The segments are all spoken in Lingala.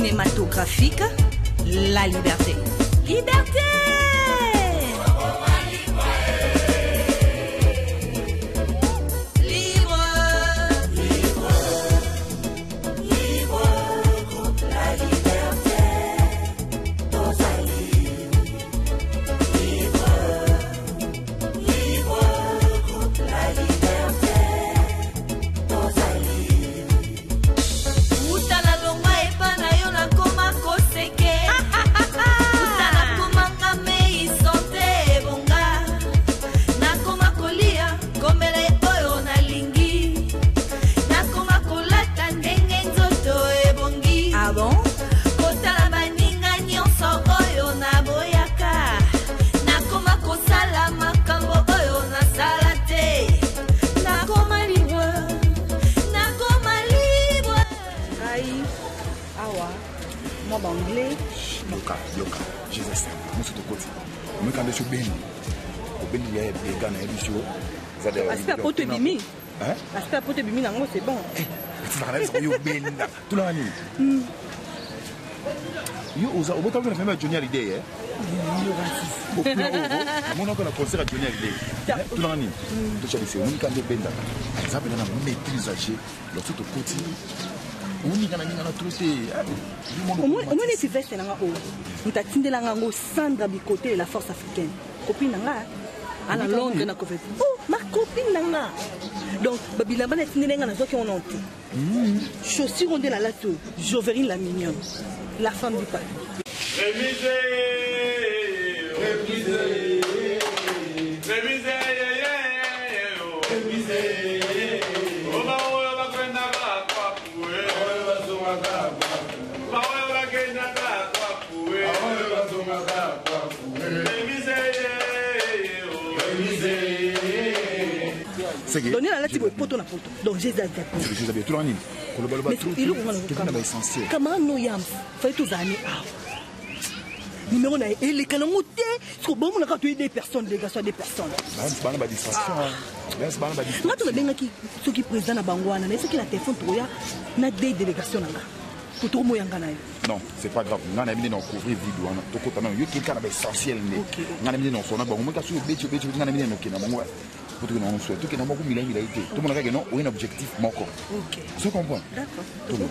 cinématographique, la liberté. Liberté! Anglais. Yoka, Jesus, Monsieur de Côte. Moi, quand je suis bien, au Béni, il y a des gars dans l'émission. Aspect à pote bimi. Hein? Aspect à pote bimi, c'est bon. Tu vas regarder ce que tu bien. Tout le monde. Yo, au bout de la famille Johnny Hallyday, au plus haut, mon oncle a concert à Johnny Hallyday. Tout le monde. Tu sais, c'est un cas de benda. Ça veut dire que maîtrise âgée, l'autre côté. Au moins, tu fais ça. Tu as tindé la gango Sandra Bikoté et la force africaine. Copine nanga. À la longue, na copine. Oh, ma copine nanga. Donc, Babila Bana tindé la gango qui on entend. Chaussure on dit la lato. Joverine la mignonne. La femme du peuple. Révisez. Donner la lati poto na poto. Donc j'ai des tout le monde. Mais il est essentiel. Comment nous yam fait tous années numéro na et les canons montés sur bon on a tué des personnes des gars soit des personnes. C'est pas une distraction. C'est pas une distraction. Moi tu me dis qui qui président na bangwana mais ce qui la téléphone toya na des délégations là. Non, c'est pas grave. On a mis dans couvrir vidéo. On a eu quelqu'un d'essentiel. On a mis dans son abonnement. On a mis dans son abonnement. Tout le monde souhaite que nous avons mis l'idée. Tout le monde a un objectif. Ok. Tu comprends? D'accord. Tout le monde.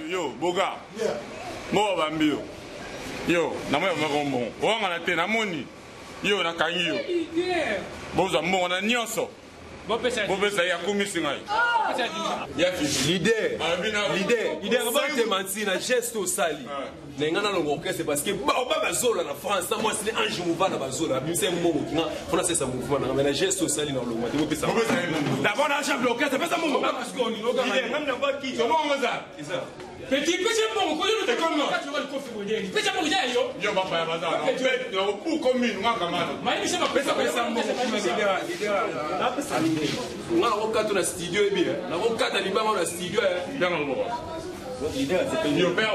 Yo, Boga. Mo bambio. Yo, na mo ba gombo. O ngala te na moni. Yo na kanyi yo. Boza mo na nyonso. Bopesa ya kumisi ngai. Ya fi. L'idée va te mentir na geste au sali. Nengana longo c'est parce que ba bazola na France, moi c'est Ange Mouvana bazola. Bimse momo kinga, on a ça mouvement na mais na geste au sali na longo. Bopesa. D'abord na chef l'orchestre, c'est pas ça momo parce qu'on y loga. Même na pas qui. Comment on ça? Petit bon, ko yo te comme non. Tu vas le configurer. Petit bon yo. Yo ba pa bazar. Yo pour commune moi kamana. Mais c'est pas pesa momo. On a un na studio et bien. On a un cadre Alibaba na studio. Bien le bobo. L'idée c'est yo père.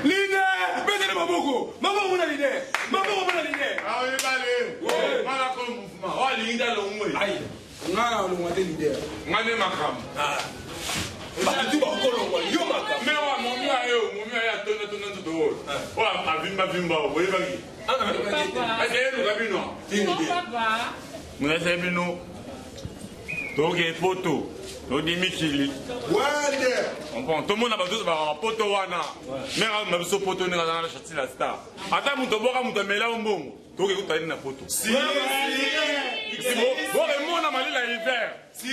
L'idée, peut-être Maboko. Maman on a l'idée. Maman on a l'idée. Ah oui balé. Ouais, mala comme mouvement. Oh l'idée le moi. Aïe. On a l'idée. Ngane makam. Ah. Ba tu ba ko yo makam. Mais wa momi ayo tona to. Wa avimba o yeba ki. Est-ce que kabino? Papa. Muna sebino. Toke poto. Odi mikili. Wande. On prend tout le monde a besoin de poto wana. Mais on a besoin de poto na la chati la star. Ata muto boka muto mela mbongo. Toke kutani na poto. Si. Bon le monde a malé la hiver. Si.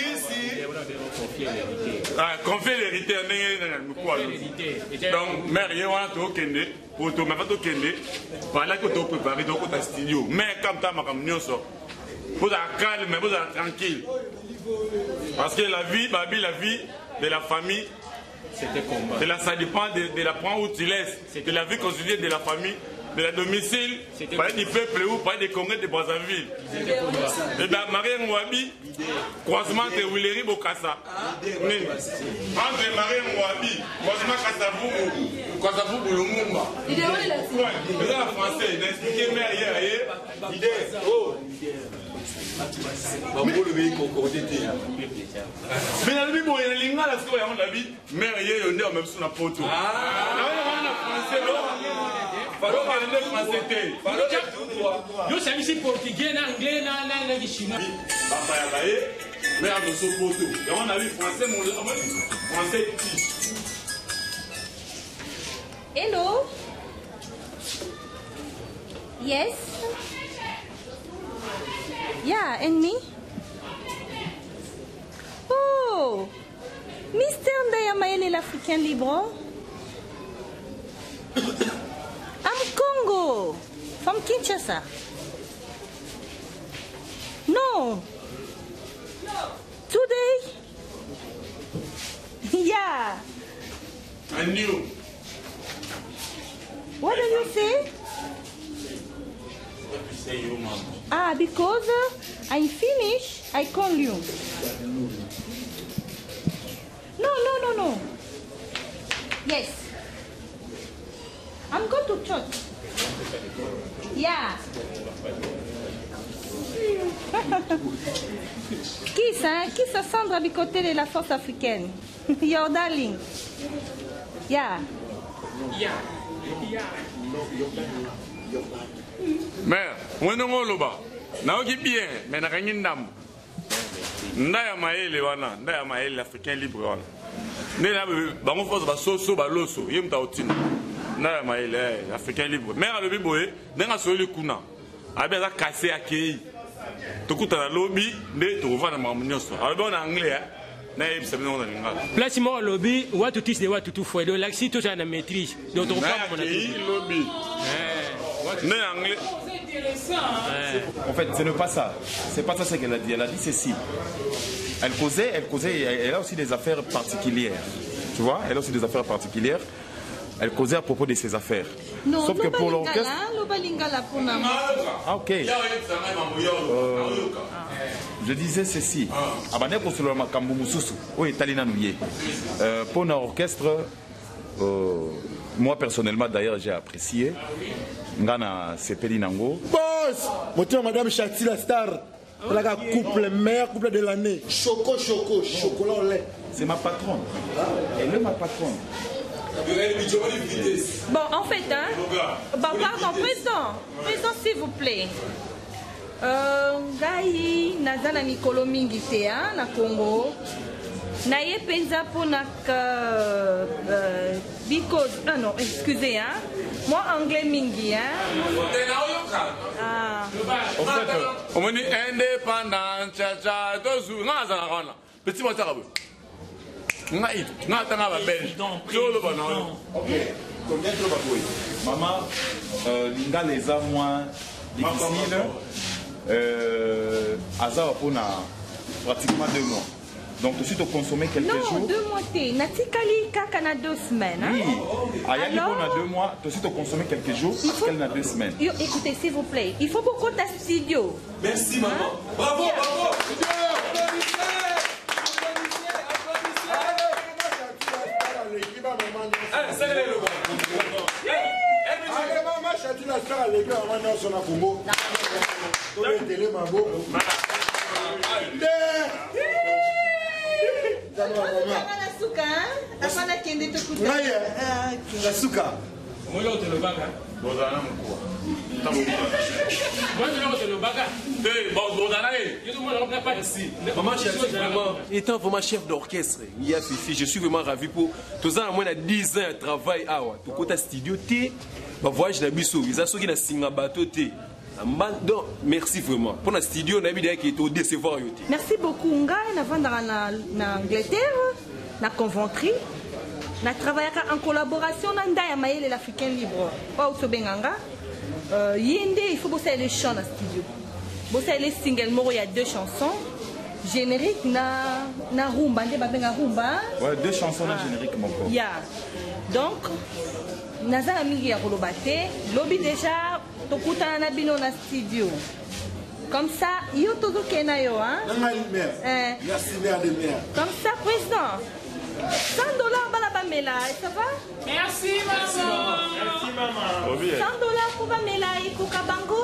Ah, confier l'hérité donc mère yewana to kende poto ma to kende voilà que to préparer donc ta studio mais comme ta makam nyonso. Vous êtes calme, vous êtes tranquille. Parce que la vie de la famille, ça dépend de la point où tu laisses. De la vie constituée de la famille, de la domicile, par du peuple ou par des congrès de Brazzaville. Et bien, Marie Mouabi, croisement de Willery Bokassa. Entre Marie Mouabi, croisement Kassavou Boulumumba. C'est la français, d'expliquer mère hier. Idée. Oh. Mais la vie, bon, il y a les gars, la soirée, on a vu, mère, il y a un même sur la poteau. Ah, français, yo c'est ici portugais, anglais, chinois. Mais on a ce poteau. Et on a vu français, français petit. Hello. Yes. Yeah, and me? Maëlle l'Africain libre. I'm Congo. From Kinshasa. No. Today. Yeah. I knew. What do you say? What you say, you man? Ah, because I finish, I call you. No. Yes. I'm going to church. Yeah. Qui ça Sandra du côté de la force africaine? Your darling. Yeah. Mais, on est en loba. Naoki bien, mais n'a rien d'âme. Ndaya Maëlle wana, Ndaya Maëlle l'Africain libre wana. Ndaya bango force ba soso ba loso, yem ta otina. Ndaya Maëlle l'Africain libre. Mais à le biboé, n'enga so le kuna. Abi za cassé akei. Tokuta na lobby, ne to va na mamunyoso. Alors on anglais. Place moi lobby, what to teach the what to for. Donc l'axi tout ça na maîtrise. Donc on pas mon lobby. C'est intéressant. En fait, ce n'est pas ça. C'est pas ça ce qu'elle a dit. Elle a dit ceci. Elle causait, elle a aussi des affaires particulières. Tu vois, elle a aussi des affaires particulières. Elle causait à propos de ses affaires. Non, sauf que pour l'orchestre. Ah, ok. Je disais ceci. Pour l'orchestre, moi personnellement d'ailleurs j'ai apprécié. Ngana Sepeli Nango. Boss, moi Madame Chati la star. La couple, meilleur couple de l'année. Chocolat au lait. C'est ma patronne. Elle est ma patronne. Bon, en fait, hein. Bon, pardon, président, s'il vous plaît. Ngai nazana mikolo mingi te na Congo. Na ye penza pona because non, excusez hein. Moi anglais mingi hein. Ah. On me dit indépendant cha dozu ngazana kana. Petit moi tarabu. Ngai, ngatanga ba belge. Solo ba na. OK. Combien de baboy? Maman linga les a moins difficile. Azar pour pratiquement 2 mois. Donc, tout de suite, on consommait quelques jours. Non, 2 mois. Natikali Kakana 2 semaines. Hein? Oui. Ayali, on a 2 mois. Tout de suite, on consommait quelques jours. Parce qu'elle a 2 semaines. Écoutez, s'il vous plaît, il faut beaucoup de studio. Merci, maman. Hein? Bravo, bravo. Maman étant vraiment chef d'orchestre, je suis vraiment ravi pour tout ça. Moi, 10 ans de travail à tout côté studio, voyage na biso, ils ont sorti na Singabato donc merci vraiment pour le studio na bidé qui est au décevoir yoté. Merci beaucoup ngai na vendre na Angleterre na Coventry na travailler en collaboration na Ndaya Maëlle l'Africain libre pas au Sobenganga yende il faut bosser les chants na studio bosser les singles moro il y a 2 chansons générique na rumba nde babenga rumba ouais 2 chansons na générique mon corps yeah donc nazala mingi ya koloba te lobi déjà tokutana na bino na studio comme ça yo tozokena yo hein comme ça président $100 bala bamela ça va merci maman $100 pour bamela ikoka bango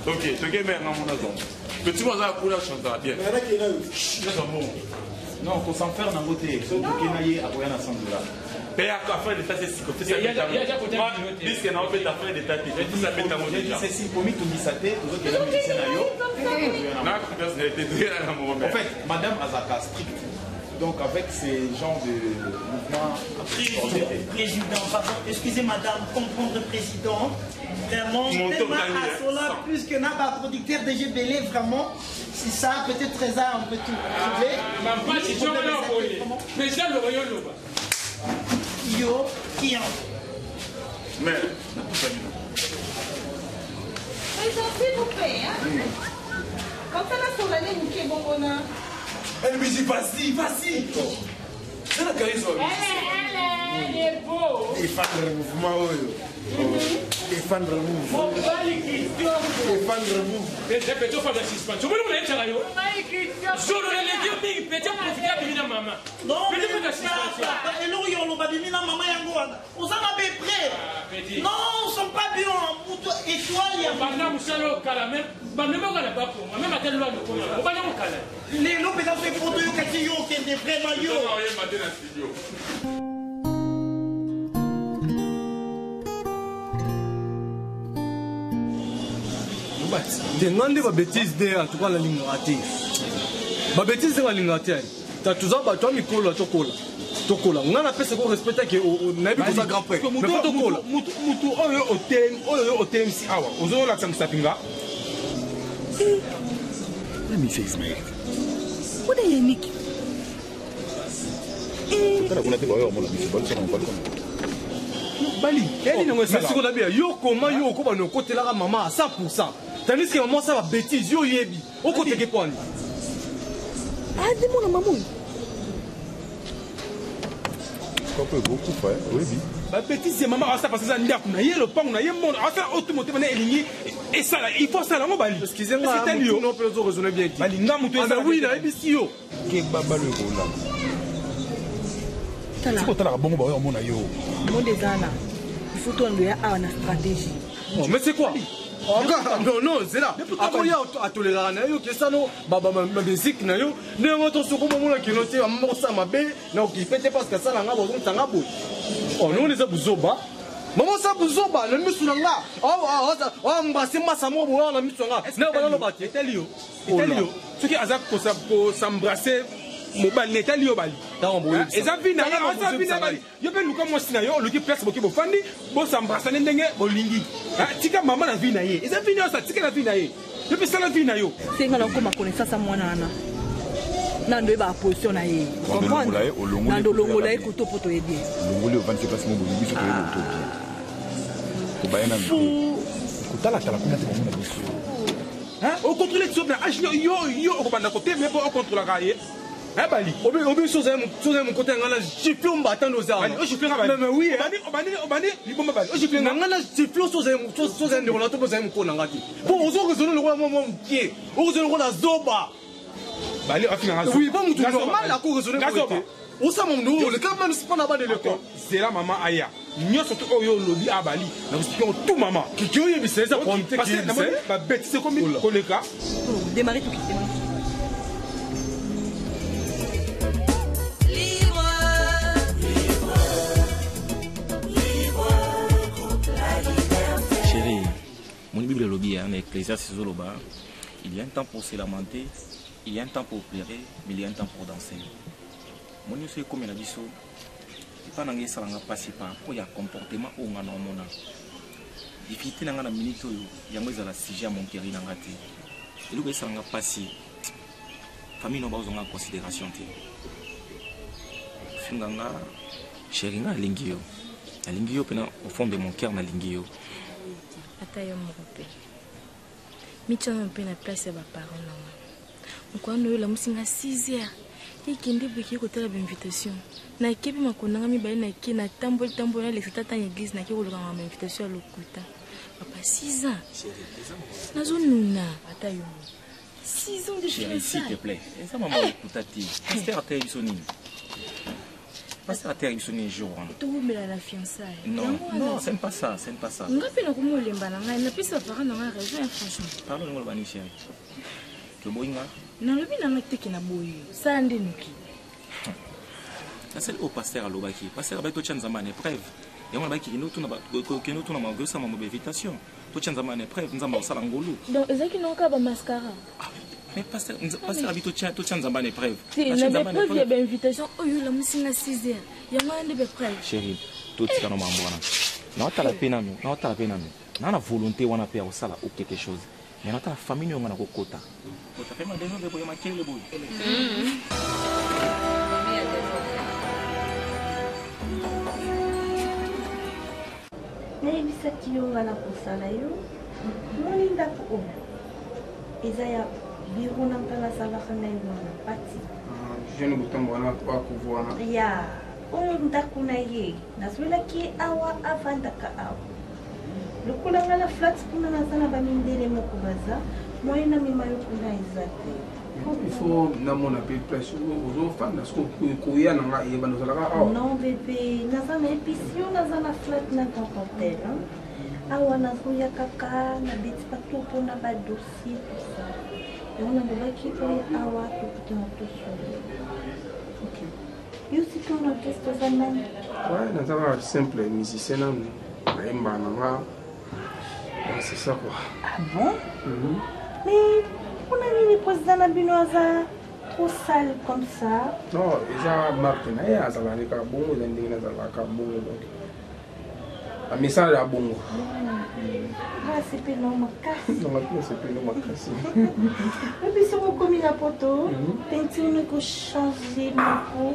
ok mais na mon azon petit moi ça pour la chanter bien non faut s'en faire dans côté so kenaye akoya na $100 paye à faire des tas c'est si côté ça dis que na fait affaire des tas tout ça fait ta monnaie c'est si pour mi tout disate tout que la musicien na yo na personnalité de la maman en fait madame Azaka strict Donc avec ces genres de mouvements... Président, pardon, excusez madame, comprendre président. Vraiment, tellement à cela, plus que n'a pas producteur de GBL, vraiment, c'est ça, peut-être Trésor, on peut tout trouver. Yo, qui en? Mais, s'il vous plaît, hein? Comme ça, là, sur l'année, vous qui est bon, on a. Elle me dit, vas-y, vas-y. C'est la charisme. Elle est beau. Défendre le mouvement. Défendre le mouvement. Défendre le mouvement. Non, mais non, on ne sont pas bien. Les loups, dans ces photos, il y a des vrais maillots. Demande ma bêtise en tout cas la ligne ratée. Ma bêtise c'est la ligne ratée. Tu as toujours battu un micro là, tokola. On a fait ce qu'on respecte que on a vu ça grand près. Mais pas tokola. Mutu oyo hotel si awa. Ozo la tsam sapinga. Let me say Ismaël. Où est Yannick? Bali, elle n'est pas ça. Yo comment yo ko ba no côté là maman à 100%. Tandis que maman ça va bêtise yo yebi. Au côté que quoi? Ah, dis-moi la maman. beaucoup frère. Oui. Bah bêtise c'est maman ça parce que ça ndia kuna yelo pangu na yembo ça automotive na elingi et ça il faut ça là mo bali. Excusez-moi, non peut raisonner bien. Bali ngamu to ça. Oui, là ebisi yo. Ke baba le rola. Tala. C'est quoi bongo ba yo mona yo. Mon désana. Il faut toi lui a une stratégie. Oh, mais c'est quoi? Non, c'est là. Après, il y a tolérance. Il y a que ça, non. Ma musique, il y a des gens qui sont qui ont ça, ma belle. Non, qui fait parce que ça, là, on a besoin. Oh, non, les abouzoba. Maman, ça bouzoba. Le monsieur là. Oh, c'est ma samoa, on a mis sur là. Non, on a pas de Italio. Ce qui est azak pour s'embrasser. Mobile n'est pas lié au Bali. Et ça vient à Bali. Je peux nous commencer à yo, le qui place beaucoup de fandi, bon s'embrasser n'engue, bon lingi. Tika maman la vie naie. Et ça vient ça, tika la vie naie. Je peux ça la vie naie. C'est quand on commence à connaître ça moi nana. Nando ba position naie. Comprendre? Nando longola ekuto poto aider. Longole au 27 place mon lingi sur le auto. Ko bayana. Kutala tala kuna tebo mona biso. Hein? Au contrôle de sobre, yo au banda côté mais bon au contrôle la raie. Eh Bali, obi chose mon côté ngana gifle on battant nos armes. Oh gifle Bali. Mais oui, obani li bomba Bali. Oh gifle ngana gifle chose ne relato besoin mon kona ngati. Bon ozo raisonner le roi mon pied. Ozo le roi la zoba. Bali a fini raison. Oui, bon mutu normal la ko raisonner côté. Osa mon no, le camarade se prend à bas de l'école. C'est là maman aya. Nyo surtout oyo lobi a Bali. Na expliquons tout maman. Qui oye c'est ça pour parce que ba bête c'est comme koleka. Démarrer tout quitter. Mon Bible lobby en Ecclésiaste Zoloba, il y a un temps pour se lamenter, il y a un temps pour pleurer, mais il y a un temps pour danser. Mon Dieu, c'est comme il a dit ça. Il faut que ça ne passe pas. Il y a un comportement où on a un difficulté dans la minute, il y a un sujet à mon cœur. Et le ça n'a pas passé. La famille n'a pas besoin de considération. Finganga, chéringa, lingio. La lingio, au fond de mon cœur, na lingio. Atayo morope. Micha na pe na place ya ba parents na nga. Mkwano la musinga 6h. Ikindi biki ko tela invitation. Na kebi makonanga mi ba na ki na tambol na l'exta ta église na ki ko lokanga ma invitation à lokuta. Papa 6 ans. Na zonuna atayo. 6 ans de chérie, s'il te plaît. Et ça maman écoutati. Pasteur atayo bisoni. Pasteur atayo bisoni jour. Tout mais la fiançailles. Non, c'est pas ça, c'est pas ça. Ngapi na kumolemba na ngai na pisa parents na ngai raison franchement. Parle ngolo bani chérie. Que boinga. Na lobi na ngai teki na boyi. Ça ndenuki. Ça c'est au pasteur à l'obaki. Pasteur ba to chanzama ne preuve. Et on va qui nous tout na que nous tout na ma invitation. To chanzama ne preuve nzamba osala ngolo. Donc ezaki non ka ba mascara. Mais pasteur abi to tient nzamba ne preuve. Si, na be preuve ya be invitation oyo la musinga 6h. Ya ngande be preuve. Chérie, tout tika no mambo wana. Na otala pena no, na volonté wana pe au sala ou quelque chose. Mais na ta famille ngana ko kota. Kota pe ma dezo be boy makele boy. nayebisaki yo nga na kosala yo moni ndako oyo eza ya biro na nga nasalaka na yo na pati jeune butambo wana bakuvuana ya oyo ndako na ye nazwelaki ye awa avandaka awa lokola nga na flat kuna naza na bamindele moko baza moye na mema yo kuna eza te il faut namona pe place ozofanda soki koya na nga eyeba nozalaka awa non bebe naza na épicio naza na flat na grand hotel awa nazoya kaka na beti bato mpona badossier tusa yango nalobaki oyo awa tokutana tosolo yo sika na orchestre oza nani nazaka simple musicien nanu nayemba na nga c'est ça quoi ah bon mais on a mis les postes dans la binoise trop sale comme ça. Non, déjà marque na ya ça va les carbone et ndenge na za la carbone donc. A message à bongo. Ah c'est pas non makasi. Non, c'est pas non makasi. Et puis sur comme la photo, peinture ne ko changer mako.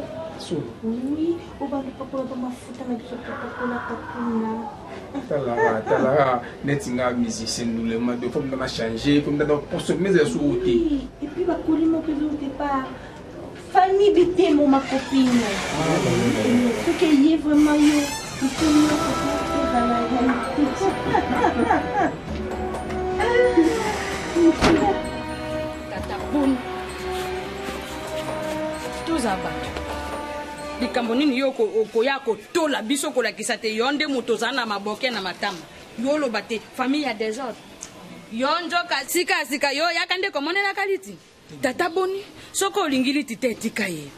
Oui, on va pas pour la mafuta na biso pour la kapuna. Tala netinga musicien nous le mode faut me changer faut me pour se mettre sur côté et puis ba kolimo que au départ famille bité mon ma copine ce que y est vraiment yo il faut me faire dans la tata bon tous abattus likambo nini yo koya kotola biso kolakisa te yo nde moto oza na maboke na matama yo oloba te famille ya désordre yo nzoka sikasika yo yaka nde komonelaka liti tata boni soki olingi liti te etika ye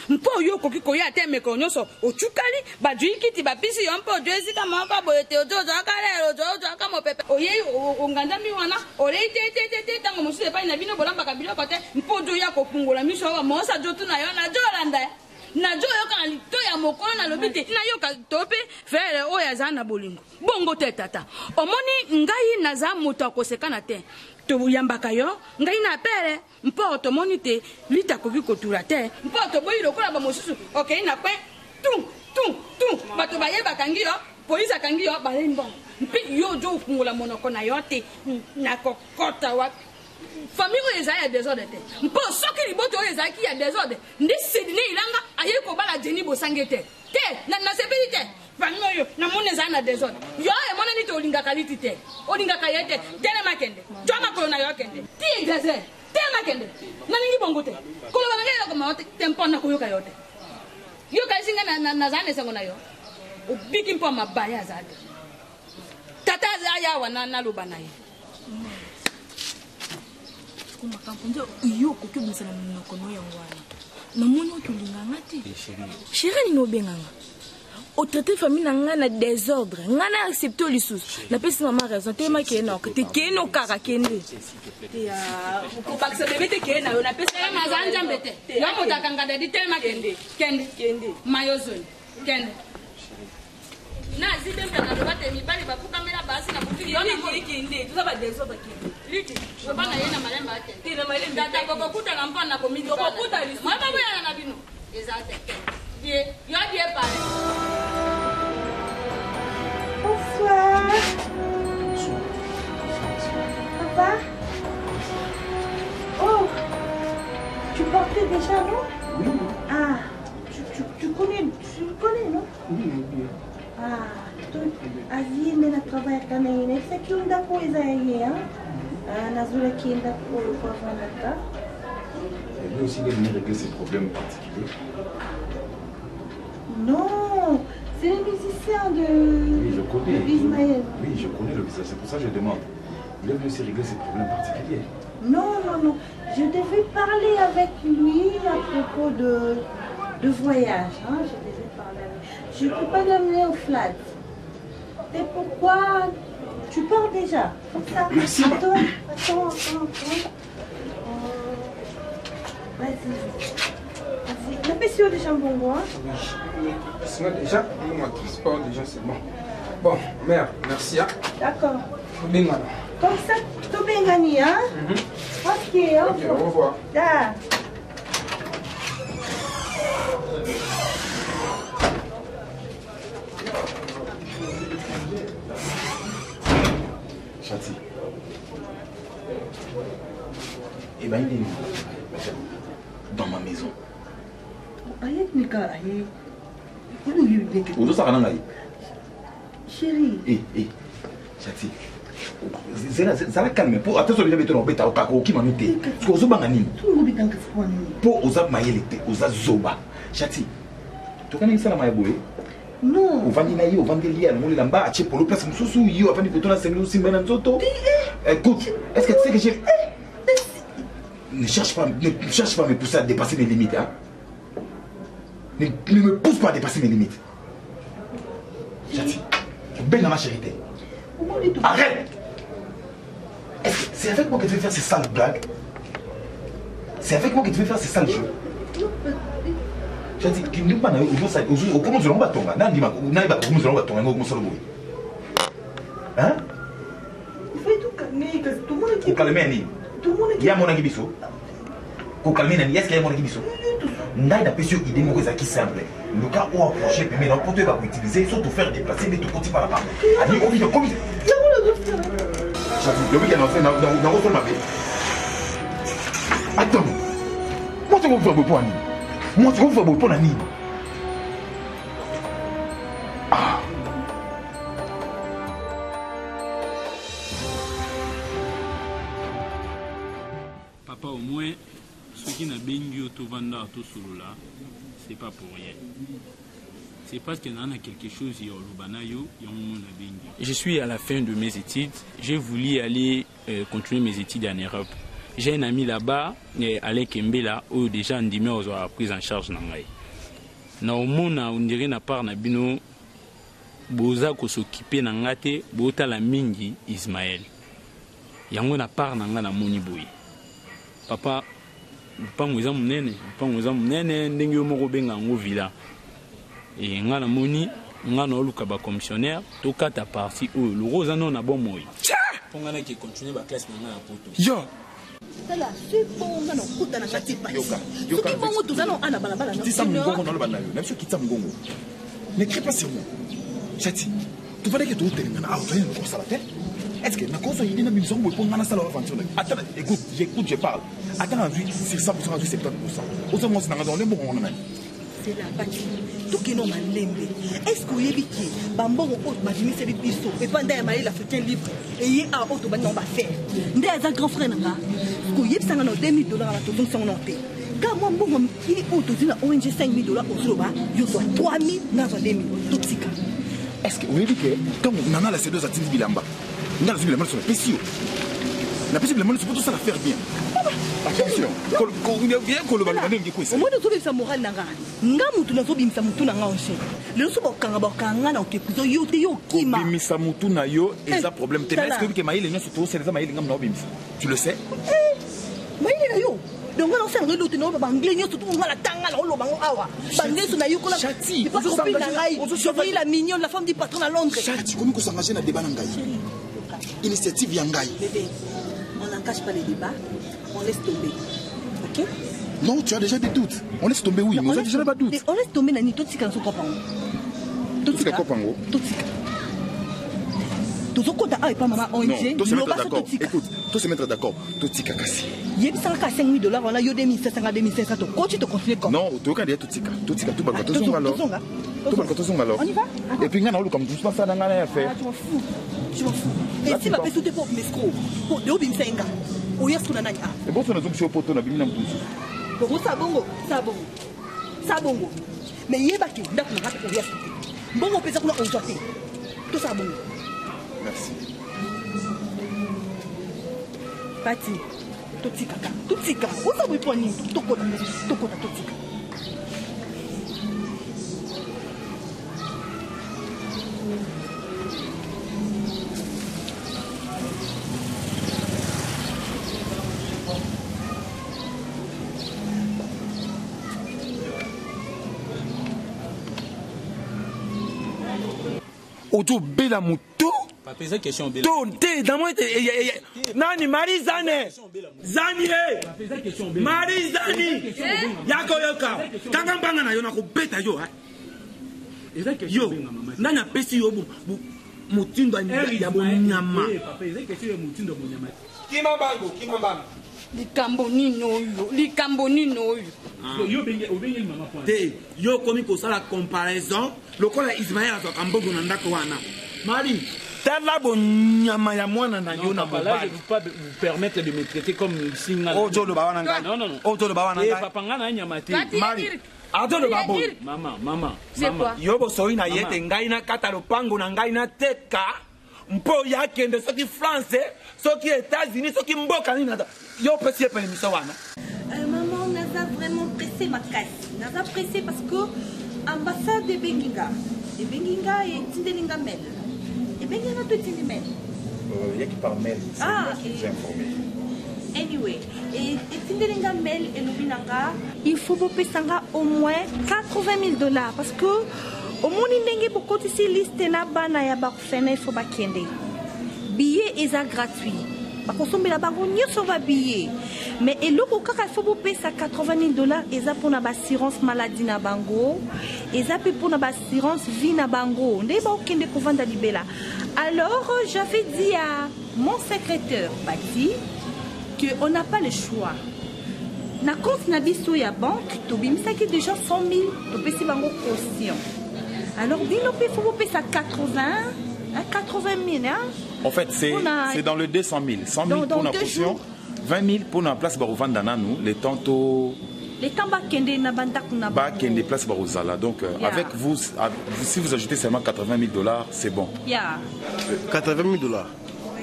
mpo yo okoki koya te mekolo nyonso ocukali bazwi kiti bapisi yo mpo ozwi esika moko boye te ozozwaka lelo ozozwaka mopepe oyei ongandami wana olei te ntango mosusu epai na bino bolambaka biloko te mpo ozoya kopungola miso awa moosa jotuna yo na jolanda najo yoka na lito ya mokolo na lobi te na yoka tope fere oyo aza na bolingo bongo te tata omoni ngai naza moto akosekana te toyambaka yo ngai na pere mpo tomoni te lita koki kotura te mpo toboyi lokola bamosusu okei na kwe tu bato bayebakangi yo polisi akangi yo balei mbongo mpe yo ojo ofungola monoko na yo te nakokota wa famille oyo ezali ya désordre te mpo soki liboto oyo ezalaki ya désordre nde sedine ilanga aye kobala jeni bosange te nasepeli te famille oyo namoni ezali na désordre yo emonani te olingaka liti te olingaka ye te telema kende jwa makolo na yo kende ti exagere telema kende nalingi bongo te koloba nanga eloko mao te mpo na koyoka yo te yoka esinga nazala na esango na yo obiki mpo mabaya aza te tata aza awa naloba na ye makambo ndio iyo kokebisa na monoko no yango wana namoni otolinganga te chérie nini obenganga otraite famille na ngai na désordre ngai na accepte lisusu napesi mama raison tema kenoko te keno kaka kende kokakisa bebe te kee na yo napesi maza nzambe te yo moto akanga dadi tema kende mayozoni kende na zidembe na loba te mibali bapukamela basi na bufiki yo na kende tuza ba désordre kende liti bana yena malemba ate tina malemba data kokuta na mpana ko midi kokuta lisu mama boya na bino ezate die yo die pale bonsoir papa oh tu portais déjà non oui ah tu connais non oui bien ah azie mena travail kana ina c'est que ndako ezaye hein nazula kienda kwa vanaka il y a aussi des venir régler ces problèmes particuliers. Non, c'est le musicien de Oui, je connais. Ismaël. Oui, je connais le musicien, c'est pour ça que je demande. Il est venu aussi régler ces problèmes particuliers. Non. Je devais parler avec lui à propos de voyage. Hein? Je devais parler avec lui. Je ne peux pas l'amener au flat. Et pourquoi tu pars déjà comme ça? Merci. Attends. Vas-y. La pêche déjà bon, hein? Oui. Sinon, déjà, mon transport, déjà, c'est bon. Bon, mère, merci. Hein? D'accord. Bien, comme ça, tout bien gagné, hein? Ok, au revoir. Da. Chati. Eh ben, il est dans ma maison. Aïe, Nika, aïe. Où ça va? Chérie. Eh, Chati. Ça la calme. Pour attention, les gens mettent en bête à Okako qui m'a noté. Parce que Zoba Nani. Pour Oza Mayelete, Oza Zoba. Chati. Tu connais ça la Mayaboué? Non. On va dire on va dire on va là-bas à pour le place sous yo avant de retourner à Saint-Louis Simba Nzoto. Écoute, est-ce que tu sais que j'ai ne cherche pas à me pousser à dépasser mes limites, hein? Ne me pousse pas à dépasser mes limites. Chati, ben dans ma charité. Arrête! C'est avec moi que tu veux faire ces sales blagues? C'est avec moi que tu veux faire ces sales jeux? Je dis, tu ne dis pas, comment tu l'as tonga? Hein? Il faut tout calmer, que tout le monde est calmer. Il y a mon agibiso. Pour calmer, est-ce qu'il y a mon agibiso? N'a pas pu idée mon qui simple. Le cas où approcher, mais non, pour te va utiliser, surtout faire déplacer, mais tout petit par là-bas. Allez, on vit de commis. Le week-end, on fait dans ma vie. Attends, moi, tu vas faire beau point. Moi, tu vas faire beau point. Ah. Papa, au moins, ce qui n'a bien eu tout vendre tout sous là, c'est pas pour rien. C'est parce qu'il y en a quelque chose qui Je suis à la fin de mes études. J'ai voulu aller continuer mes études en Europe. J'ai un ami là-bas, Alain Kembela, où déjà on a pris en charge. On dirait na part na bino boza ko s'occuper na ngate bota la mingi Ismaël. Yango na part na ngana moni boy. Papa pas moi munene ndenge moko benga ngo villa. Et ngana moni ngana oluka ba commissionnaire to kata parti o le rose non na bon moy. Pongana qui continue ba classe na ngana poto. Yo. Tala sipo ngana kuta na chati pa. Yoka. Qui bongo tout ça non ana bala bala. Tisa mungongo na lobana yo. Même ceux qui tsa mungongo. Ne crie pas sur moi. Chati. Tu vas dire que tu es ngana a rien comme ça la tête. Est-ce que na cause il na bimso mo pongana ça la aventure. Attends, écoute, je parle. Attends, c'est 100% à 70%. Autant moi c'est dans le bon on a. C'est la bâtie. Tout qui non malembe. Est-ce que vous avez dit Bambon ou autre m'a dit c'est biso et pendant l'Africain libre et il y a autre ban non va faire. Ndé un grand frère nga. Ko yeb sanga no $2000 la to donc son noté. Quand moi bon qui auto dit na ONG $5000 au Sloba, yo soit 3000 na 2000 tout tika. Est-ce que vous avez dit que quand nana la ces deux atines bilamba. Nana les bilamba sont spéciaux. La possible le monde c'est pour tout ça la faire bien. Attention. Moi de trouver sa morale nanga. Nga mutu na zo bimisa mutu nanga onche. Le so bokanga bokanga na okepuzo yo te yo kima. Bimisa mutu na yo eza problème te. Est-ce que maïle ne surtout c'est les maïle ngam na bimisa. Tu le sais? Maïle na yo. Donc on sait ngelo te no ba anglais surtout on va la tanga la lo bango awa. Banglais so na yo kola. Chati. Pas copine na ngai. Je la mignonne la femme du patron à Londres. Chati comment ko s'engager na débat na ngai. Initiative ya ngai. Bébé. On n'engage pas les débats. On laisse tomber. Ok? Non, tu as déjà des doutes. On laisse tomber, oui. On a déjà pas de doutes. On laisse tomber, Nani. Tout ce qu'on se comprend. Tout ce qu'on comprend. Tout ce qu'on comprend. Pas maman ONG. Non, tous se mettre d'accord. Écoute, tous se mettre d'accord. Tout ce qu'on casse. Il y a $5,000. On a eu 2500, 2500. Tu te continues comme. Non, tu as dit tout ce qu'on. Tout ce qu'on. Tout le monde. Tout le monde alors. On y va? Et puis, on a comme tout ça, ça n'a rien à faire. Tu m'en fous. Tu m'en fous. Et si ma personne te porte mes scros, pour de obim senga. Ou yas kuna nani. Et bon, ça nous sommes poto na bini na mpusu. Bongo ça bongo. Ça bongo. Mais yebaki, ndak na hata yas. Bongo pesa kuna onjote. Tout ça bongo. Merci. Pati. Tout kaka. Tout tika. Où ça vous prenez tout kota. Tout kota tout tika. Ojo bela mutu. Papa, c'est question bela. T'es dans moi nani Marie Zane. Zani Marie Zani. Yako yoka. Kanga mbanga na yo na ko beta yo. Yo, nani apesi yo mutindo ya bonyama. Papa, c'est question mutindo bonyama. Kimambango. Likambo nino oyo. Yo bengi mama point. Yo komi ko sala comparaison lokola Ismaël akambogo na ndako wana. Mari, tala bonyama ya mwana na yo na baba. Je ne peux pas vous permettre de me traiter comme singa. Ojo lo bawana ngai. Non. Ojo lo bawana ngai. Papa ngana nyama te. Mari. Ato lo babo. Mama. C'est quoi? Yo bo soyi na yete ngai na kata lo pango na ngai na teka. Mpo ya kende soki France, soki États-Unis, soki mboka ni nada. Yo pesi pe l'émission wana. Maman, on a vraiment pressé ma casse. On a pressé parce que ambassade de Benginga. De Benginga et Tindelinga Mel. Et Benginga tout Tindemel. Il y a qui parle Mel. J'ai informé. Anyway, et Tindelinga Mel et Lubinanga, il faut payer au moins $80,000 parce que au monde ndenge beaucoup ici liste na bana ya ba fena il faut ba kende. Billet est gratuit. Ba kosombe la bango nyonso ba billet. Mais eloko kaka il faut payer ça $80,000 eza pour na assurance maladie na bango, eza pour na assurance vie na bango. Ndé ba okende ko vanda libela. Alors j'avais dit à mon secrétaire Bati que on n'a pas le choix. Na compte na biso ya banque to bimisaki déjà 100,000 to pesi bango caution. Alors, il faut payer ça 80,000. Hein? En fait, c'est dans le 200,000. 100,000 pour la caution, 20,000 pour la place Barouvandana, nous, les tantôt. Les temps Bakende na Bandakuna. Bakende place Barozala. Donc, avec vous, si vous ajoutez seulement $80,000, c'est bon. Yeah. $80,000.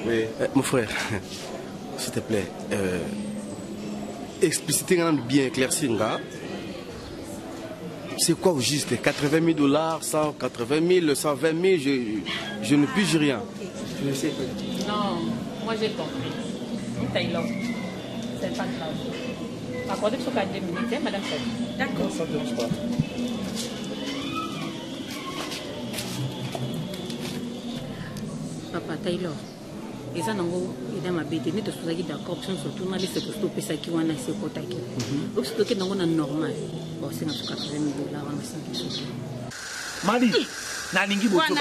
Oui. Mon frère, s'il te plaît, expliciter bien éclaircir. C'est quoi au juste? $80,000, 180,000, 120,000, je ne pige rien. Okay. Je sais pas. Non, moi j'ai compris. Taylor, c'est pas grave. Accordez sur 2 minutes, hein, madame. D'accord. Ça ne dérange pas. Papa Taylor, ils ont ma bête, mais tout ça qui d'accord, surtout ma liste de stopper ça qui wana c'est quoi taki. Donc c'est que dans normal. Bon, c'est notre $80,000 on a 5. Mali, na lingi boto.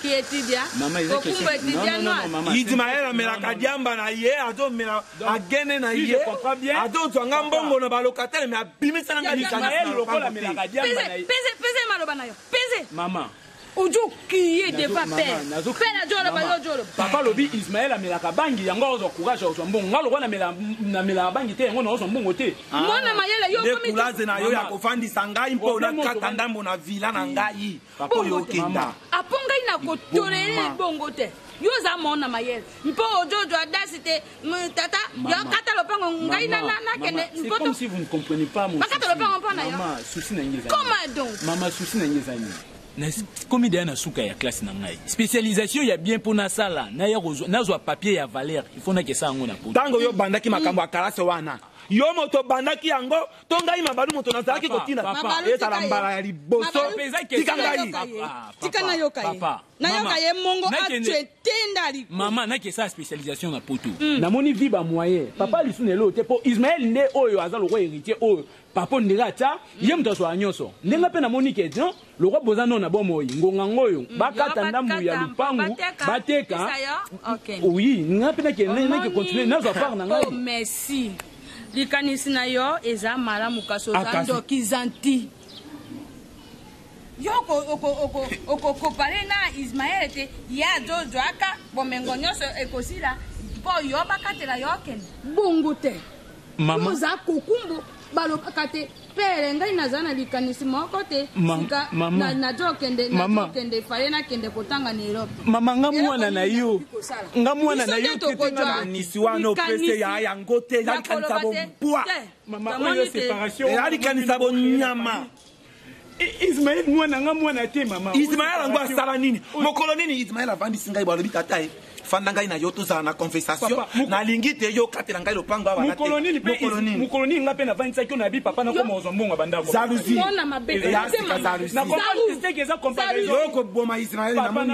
Qui étudia? Maman, il est non, Ismaël amelaka diamba na ye, ado mela agene na ye. Ado twanga mbongo na balokatele mais abimisa na ngali Ismaël lokola amelaka diamba na ye. Pese maloba na yo. Pese. Maman. Ojo kiye de pas père. Père na jolo ba jolo. Papa lobi Ismaël amelaka bangi yango ozo courage ozo mbongo. Ngalo ko na mela bangi te yango ozo mbongo te. Mwana mayele yo komi. Kulaze na yo ya kofandisa ngai mpo na kata ndambo na villa na ngai. Papa yo kenda. Aponga ina ko tolele bongo te. Yo za mona mayele. Mpo ojojo adasite tata yo kata lopango ngai na kene. C'est comme si vous ne comprenez pas mon. Kata lopango mpona yo. Maman, souci na ngeza. Comment donc? Maman, souci na ngeza ni. Comme il y a une classe spécialisation, il y a bien pour na sala, na zo papier ya valeur, il faut que ça ngona pour. Tango yo bandaki makambo akala wana. Yo moto bandaki yango, tonga ima balu moto na zaki kotina. Esa lambala ya liboso. Tikangai. Tikana yoka. Papa. Na yoka ye mongo atwetendali. Maman na que ça spécialisation na poto. Na moni viba moyen. Papa lisunelo te po Ismaël ne oyo azalo ko héritier oyo. Papa ndira ta, yem to so anyoso. Ndenga pe na moni ke non, le roi bozano na bomoyi, ngonga ngoyo, bakata ndambu ya lupangu, bateka. OK. Oui, nga pe na ke ndenga continuer na zo faire na ngai. Oh merci. Likanisi na yo eza malamu kaso zando kizanti. Yo oko pare na Ismaël te ya jojo aka bomengo nyonso ekosila po yo bakatela yo ken bungu te. Maman za kokumbo balokate pere ngai nazana likanisi moko te sika na jokende fare na kende kotanga na Europe. Mama ngamwana na yo ngamwana na yo te nisi wana pese ya yango te ya kanisa bombwa. Mama yo séparation ya likanisa bonyama. Ismaël mwana te mama. Ismaël ngo asala nini? Mokolo nini Ismaël avandi singa ibalo bitata e. fanda ngai na yo tozala na conversation nalingi te yo katela ngai lopango awa mukoloni nga mpe navandisaki yo na bi papa nakoma ozwa mbongo bandako jalousie yo koboma Israel na moni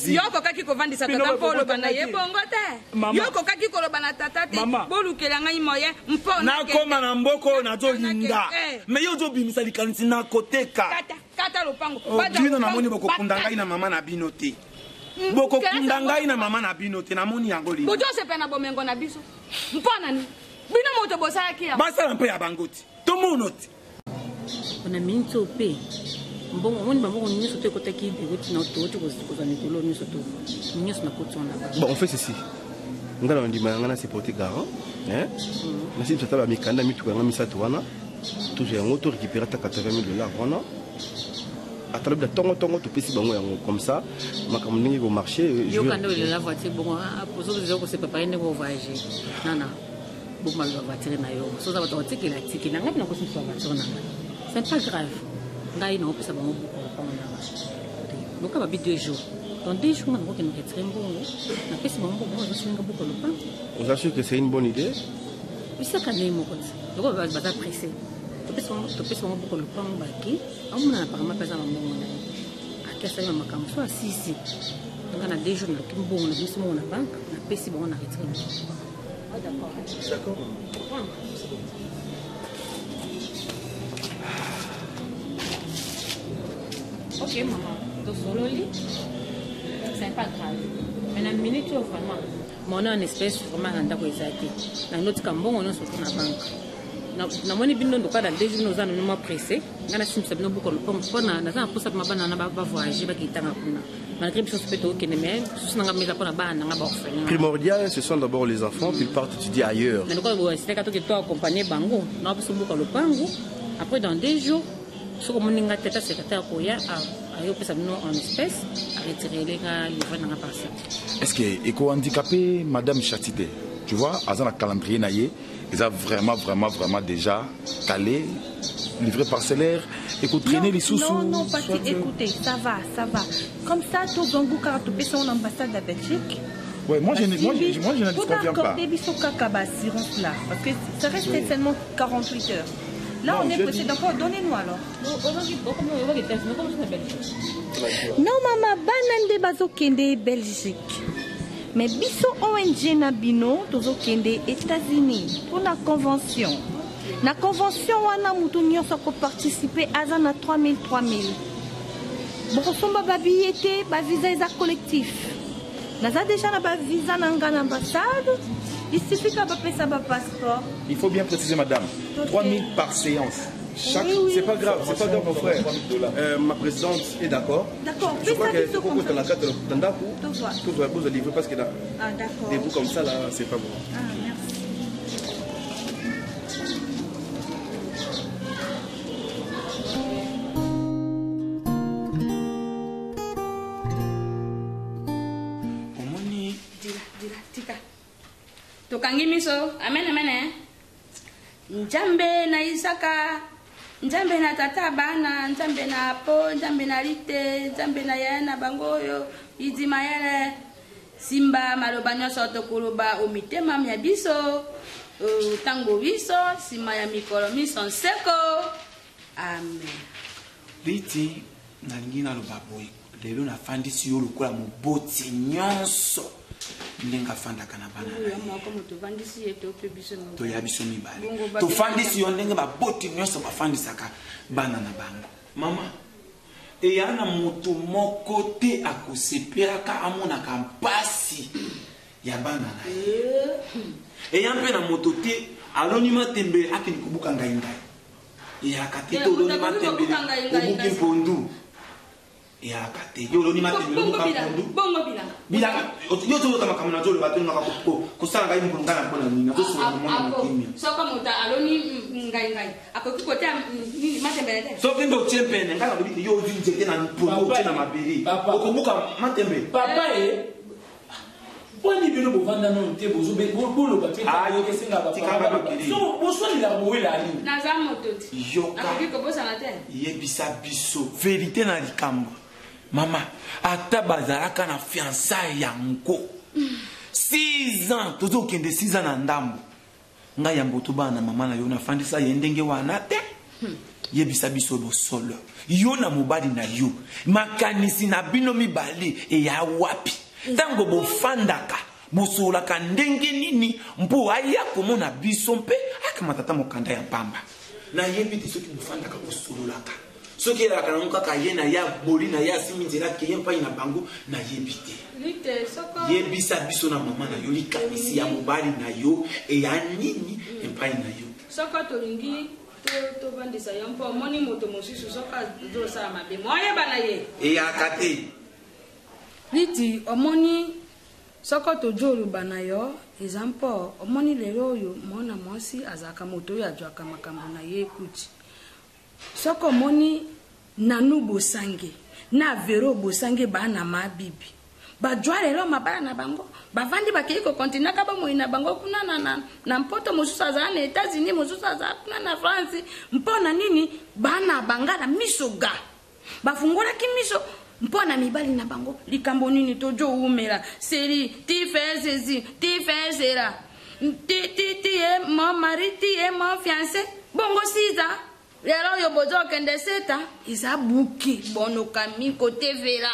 yo kokaki kovandisa tata mpo oloba na ye bongo te yo kokaki koloba na tata te bolukela ngai moye mpo nakoma na mboko nazolinga me yo ozobimisa likanisi nakoteka kata lopango bino namoni bokokunda ngai na mama na bino te bokokunda ngai na mama na bino te namoni yango linga bojosepe na bomengo na biso mpo nani bino moto bosalaki ya basala mpe ya bango te tomono te ona minso pe mbongo moni bambongo nyonso te ekotaki ekoti na toti kozwa mikolo nyonso to nyonso na koti wana bon on fait ceci nga na ndima yanga na supporter garant nasi tata ba mikanda mituka yanga misato wana toujours yango to récupérer ta 80 $, wana atalo da tongo topesi bango yango comme ça makambo ndenge ko marché yo kanda la voiture bon poso zo ko se préparer ndenge ko voyager nana bon mal la voiture na yo so za ba tiki na ngapi na ko se voiture na c'est pas grave ngai na opesa bango buko pa na donc ba 2 jours dans 2 jours na ko ke no retire mbongo na pesi bango bon zo singa buko le pain on assure que c'est une bonne idée oui ça quand même ko donc ba pressé topesa bango buko le pain baki amuna na parama pesa mbongo na akesa ma makambo so asisi donc na 2 jours na kimbongo na biso mo na banque na pesi bango na retire d'accord ok maman tosololi c'est pas grave mais na minute vraiment mona en espèce vraiment na ndako ezaki na note kambongo no surtout na banque na moni bindo ndo kada 2 jours nous en nous pressé ngana simsa bino buko le pom pona na za posa mabana na ba voyager ba kitanga kuna malgré que je peux que mais sous nga meza pona bana nga ba orphelin primordial ce sont d'abord les enfants puis partent étudier ailleurs mais ko c'est ka to que toi accompagner bango na ba buko le pango après dans 2 jours ce que mon ingénieur secrétaire Koya a eu en espèces à retirer les livres dans la parcelle. Est-ce que éco-handicapé, Madame Chatité, tu vois, à un calendrier naïe, ils ont vraiment déjà calé, livré parcellaire, éco-traîner les sous-sous. Non, pas écoutez, ça va. Comme ça, tout Gangou Karatopé, c'est en ambassade de la Belgique. Ouais, moi je ne disconviens pas. Pour accorder Bissokakaba assurance là, parce que ça reste seulement 48 heures. Là, on est pressé d'encore. Donnez-nous alors. Non, maman, banande bazo kende Belgique. Mais biso ONG na bino tozo kende États-Unis pour la convention. La convention wana mutu nyonso ko participer aza na 3000. Bokosomba ba billet ba visa eza collectif. Naza déjà na ba visa na ngana ambassade. Il suffit qu'à pas ça ba passeport. Il faut bien préciser, madame, 3000 par séance. Chaque... Oui. C'est pas grave, mon frère. Ma présidente est d'accord. D'accord, je crois qu'elle faut que la carte d'Andakou, tout doit vous livrer parce que là, des bouts comme ça, là, c'est pas bon. Ah, merci. Tokangi miso, amen. Njambe na Isaka, njambe na tata bana, njambe na po, njambe na lite, njambe na yana bangoyo, idima yele, simba maloba nyonso tokoloba omitema mya biso, tango biso, sima ya mikolo miso nseko. Amen. Liti nalingi naloba boy, lelo nafandisi yo lokola moboti nyonso. Ndenga fanda kana bana to ya biso mibale to fandisi yo ndenge baboti nyonso bafandisaka bana na bango mama eyana mutu moko te akosepelaka amonaka mpasi ya bana na ye eya mpe na moto te aloni matembele akeni kobuka ngai eyaka te to oloni matembele obuki mpondu eyaka te yo oloni matembele obuka mpondu bilanga yo tozota makambo na zolo bato ngaka kosala ngai mpondu ngai na mpona nini nazosola na mwana mokimia soka moto aloni ngai akoki kotea matembele te soki ndo otie mpene ngai nalobi te yo ozwi nzete na mpondu otie na mabele okobuka matembele papa poni bino bovanda no te boloba pe boswanila bowela ali naza moto te yoka akoki kobosana te yebisa biso verité na likambo Maman, ata bazalaka na fiançailles yango. 6 ans, toujours qu'il y a 6 ans en ndambo. Nga yamboto bana maman na yo na fandisa yendenge wana te. Yebisa biso bo solo. Yo na mobali na yo. Makanisi na bino mibali e ya wapi. Tango bo fandaka. Bosola kandenge nini mpo aya komona biso mpe akamatata mokanda ya pamba. Na yebiti soki bo fandaka bosololaka. Soki la kana kaka yena ya boli na ya siminzela ke yempa ina bango na yebite. Yebisa biso na mama na yo likamisi ya mobali na yo e ya nini empa na yo. Soko tolingi to bandisa yampo moni moto mosusu soka zo sa mabe. Moye bana ye. E ya kate. Liti omoni soko tojoru bana yo example omoni lero yo mona mwasi azaka moto ya jwaka makambo na ye kuti. Soko moni nanu bosange na vero bosange bana mabibi ba jwale lo mabala na bango bavandi bakiko kontina ka ba moina bango kuna na mpoto mosusa za na États-Unis mosusa za kuna na France mpona nini bana bangala misoga bafungula kimiso mpona mibali na bango likambo nini tojo umela seri ti fezezi ti fezera ti e mon mari ti e mon fiancé bongo siza. Lero yo bozo kende seta isa buki bono kami kote vera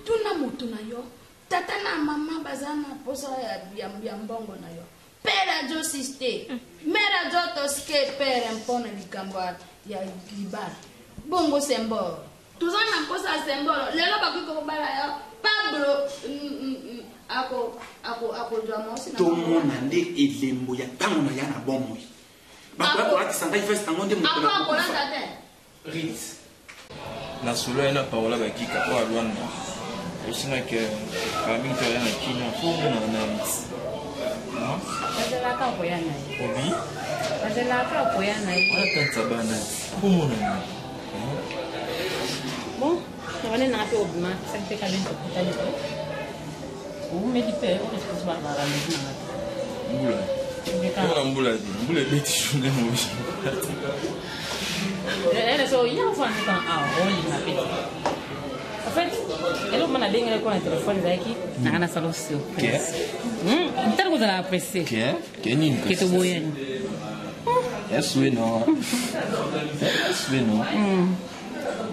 tuna moto na yo tata na mama bazana posa ya mbongo na yo pera jo siste mera jo toske pera mpona likambo ya libara bongo sembo tuzana posa sembo lelo bakiko bala yo Pablo ako jwa mosi na tomona nde elembo ya tango na yana bomo. Na solo ena parola ba kika kwa Rwanda. Isina ke kami to yana Kenya fongo na Ritz. No? Adela ka koyana. Obi? Adela ka koyana. Ata tsabana. Komo na. Bon, on na to obima, ça fait quand même tout à l'heure. Ou me dit pe, on se va voir la maison. Mbula. Kama mbula di, mbula beti shunde moshi. Elle so il faut en temps on y appelle. En fait, elle m'a dit qu'elle connaît le téléphone zaki na ana solution. Ntaka vous allez apprécier. Que nini? Que to boyani. Yes we no. Yes we no.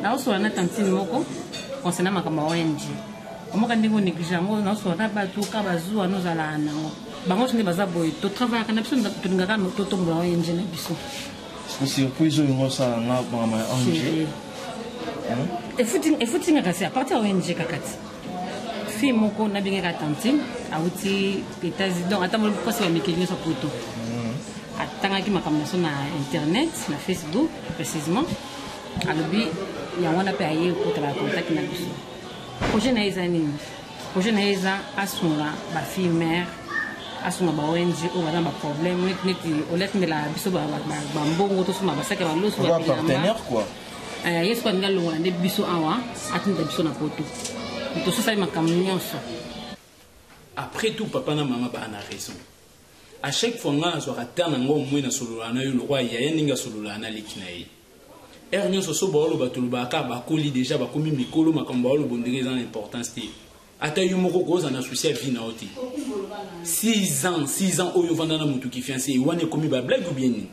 Na uso na tantini moko concernant makamba ONG. Omoka ndingo négligent ngo na uso na batu ka bazua no zala nango. Bango tune baza boy to travailler kana biso tulingaka no to tombola ONG na biso. Parce que ils ont ça na mama ONG. Et footing kasi à partir ONG kakati. Fi moko na binga tantine auti États-Unis donc atamo parce que mekenyo sa poto. Atanga ki makambo na internet na Facebook précisément. Alobi ya wana pe aye ko tra contact na biso. Projet na izani. Projet na iza asura ba fille mère asuma ba ONG o wana ba problème neti olek ndela biso ba mbongo to suma ba saka ba loso ba partenaire quoi. Yes kwa ngalo ngala de biso awa atinda biso na poto. To so sai makambo nyonso. Après tout papa na maman ba na raison. À chaque fois nga zo ratana ngo mwe na sololana yo le roi ya yeninga sololana lekinaye. Ernyo so bolo batulu ba ka ba koli déjà ba komi mikolo makambo bolo bondire dans l'importance ti. Ata yo moko goza na souci vie na oti. 6 ans oyo vanda na mutu ki fiancé wane komi ba blague ou bien ni.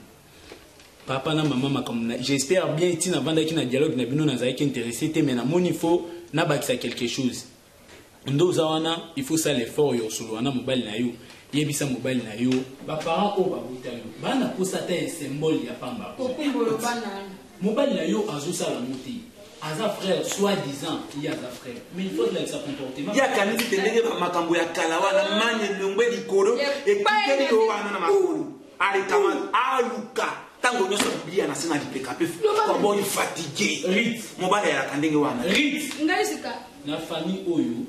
Papa na maman makambo j'espère bien tina vanda ki na dialogue na bino na za ki intéressé te mais na moni faut na bakisa quelque chose. Ndo zawana il faut ça l'effort yo solo wana mobile na yo. Yebisa mobile na yo ba parents o ba buta yo bana posa te symbole ya pamba kokumbolo bana mobile na yo azo sala muti aza frère soi-disant il y a sa frère mais il faut que ça comportement ya kanisi tendenge ba makambo ya kalawana manye longwe likoro e kikeli yo wana na makulu ali kama aluka tango nyoso bia na sina lipeka pe kwa bon fatigué rit mobile ya kandenge wana rit ngaisika na famille oyo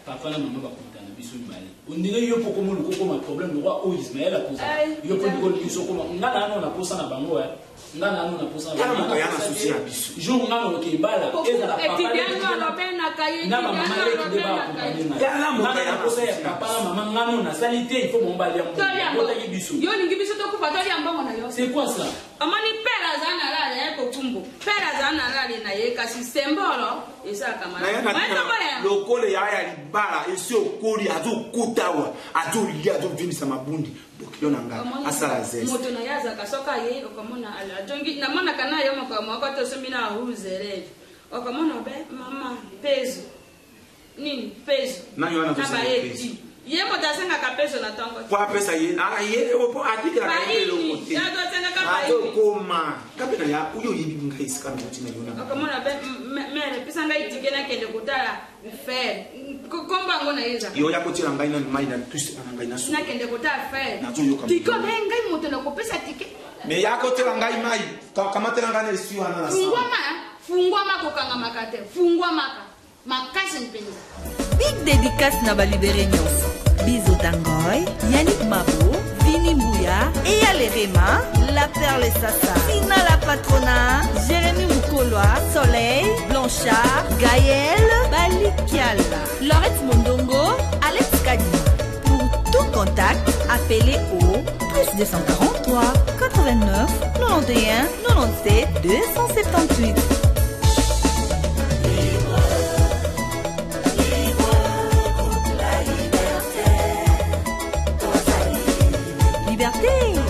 papa na maman ba kontana biso mbali ondire yo poko mo lukoko ma problème le roi o Ismaël a posé yo poko ko biso ko ngala na posa na bango ngala na posa na bango ya na souci ya biso jour ngalo ke bala eza papa et bien ngalo pena C'est quoi ça? Amani père azana la ya ko kumbo. Père azana la na ye kasi symbole esa kamara. Lokole ya libala esi okoli azokutawa azolia azovinisa mabundi bokilo nanga asala zese. Moto na yaza kasoka ye okomona ala jongi na mona kana yo moko to somina ruzere. Okomona be mama peso. Nini peso? Na yo na peso. Ye mo dasenga ka peso na tongo. Kwa pesa ye ara ye opo atikira ka ye lokote. Ya do senga ka pa. Atokoma. Kapena ya uyo yibi ngaisi kana mutima yona. Okomona be mere pesa ngai tikena kende kutala fer. Komba ngona yeza. Yo ya kotira ngai na mai na twist na ngai na so. Na kende kutala fer. Na zo yo kama. Tiko ngai moto na kopesa tike. Me ya kotira ngai mai. Kamatera ngai na isi wana na sa. Fungwa mako kanga makate. Fungwa maka. Makasi mpenza. Big dédicace na balibéré nyonso. Bizo Tangoy, Yannick Mabo, Vini Mbouya, Eya Lerema, La Perle Sassa, Sina la Patrona, Jérémy Moukolwa, Soleil, Blanchard, Gaël, Balikiala, Laurette Mondongo, Alex Kadi. Pour tout contact, appelez au plus 243 89 91 97 278. Liberté.